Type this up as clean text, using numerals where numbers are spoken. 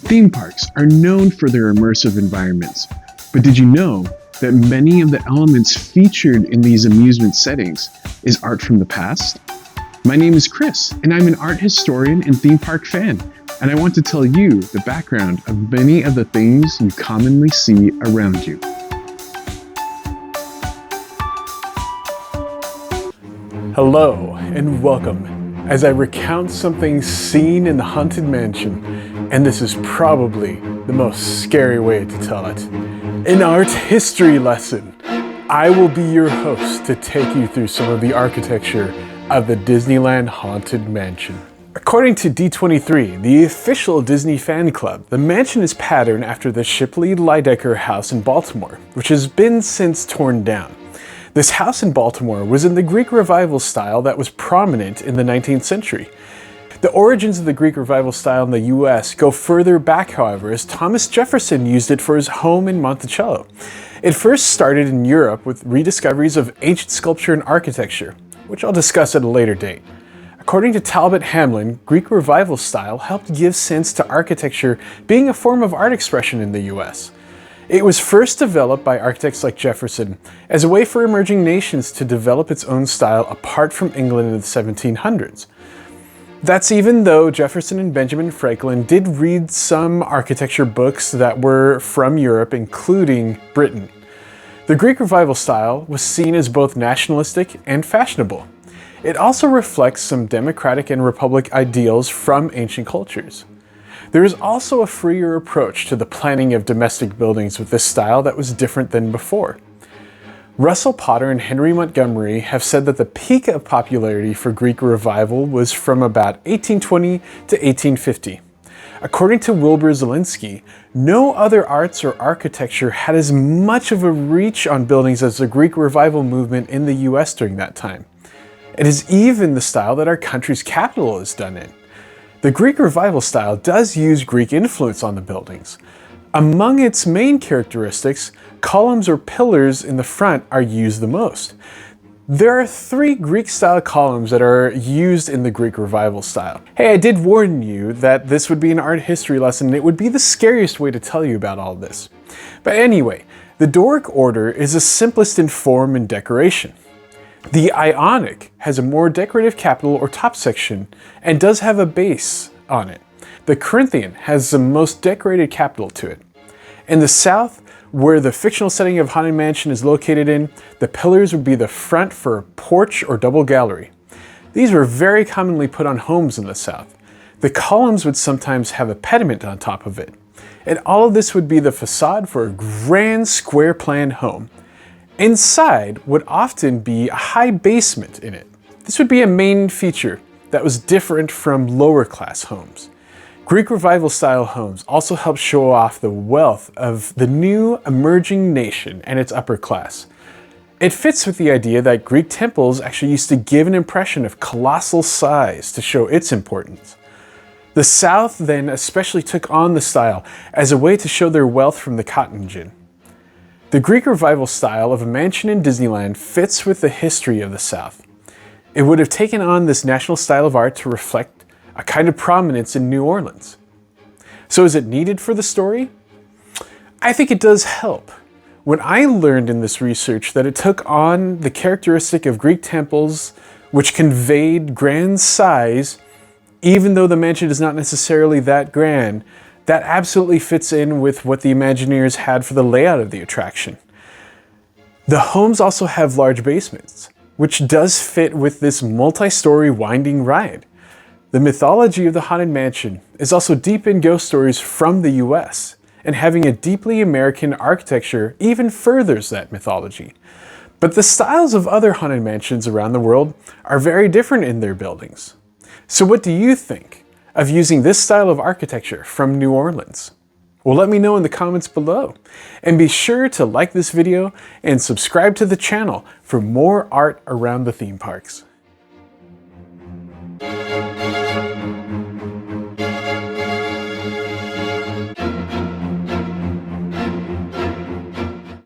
Theme parks are known for their immersive environments, but did you know that many of the elements featured in these amusement settings is art from the past? My name is Chris, and I'm an art historian and theme park fan, and I want to tell you the background of many of the things you commonly see around you. Hello, and welcome as I recount something seen in the Haunted Mansion, and this is probably the most scary way to tell it. An art history lesson. I will be your host to take you through some of the architecture of the Disneyland Haunted Mansion. According to D23, the official Disney fan club, the mansion is patterned after the Shipley Lydecker house in Baltimore, which has been since torn down. This house in Baltimore was in the Greek Revival style that was prominent in the 19th century. The origins of the Greek Revival style in the US go further back, however, as Thomas Jefferson used it for his home in Monticello. It first started in Europe with rediscoveries of ancient sculpture and architecture, which I'll discuss at a later date. According to Talbot, Hamlin, Greek Revival style helped give sense to architecture being a form of art expression in the US. It was first developed by architects like Jefferson as a way for emerging nations to develop its own style apart from England in the 1700s. That's even though Jefferson and Benjamin Franklin did read some architecture books that were from Europe, including Britain. The Greek Revival style was seen as both nationalistic and fashionable. It also reflects some democratic and republic ideals from ancient cultures. There is also a freer approach to the planning of domestic buildings with this style that was different than before. Russell Potter and Henry Montgomery have said that the peak of popularity for Greek Revival was from about 1820 to 1850. According to Wilbur Zelinsky, no other arts or architecture had as much of a reach on buildings as the Greek Revival movement in the US during that time. It is even the style that our country's capital is done in. The Greek Revival style does use Greek influence on the buildings. Among its main characteristics, columns or pillars in the front are used the most. There are 3 Greek-style columns that are used in the Greek Revival style. Hey, I did warn you that this would be an art history lesson, and it would be the scariest way to tell you about all this. But anyway, the Doric order is the simplest in form and decoration. The Ionic has a more decorative capital or top section and does have a base on it. The Corinthian has the most decorated capital to it. In the south, where the fictional setting of Haunted Mansion is located in, the pillars would be the front for a porch or double gallery. These were very commonly put on homes in the south. The columns would sometimes have a pediment on top of it. And all of this would be the facade for a grand square plan home. Inside would often be a high basement in it. This would be a main feature that was different from lower class homes. Greek Revival style homes also helped show off the wealth of the new emerging nation and its upper class. It fits with the idea that Greek temples actually used to give an impression of colossal size to show its importance. The South then especially took on the style as a way to show their wealth from the cotton gin. The Greek Revival style of a mansion in Disneyland fits with the history of the South. It would have taken on this national style of art to reflect a kind of prominence in New Orleans. So is it needed for the story? I think it does help. When I learned in this research that it took on the characteristic of Greek temples, which conveyed grand size, even though the mansion is not necessarily that grand, that absolutely fits in with what the Imagineers had for the layout of the attraction. The homes also have large basements, which does fit with this multi-story winding ride. The mythology of the Haunted Mansion is also deep in ghost stories from the US, and having a deeply American architecture even furthers that mythology. But the styles of other haunted mansions around the world are very different in their buildings. So what do you think of using this style of architecture from New Orleans? Well, let me know in the comments below. And be sure to like this video and subscribe to the channel for more art around the theme parks.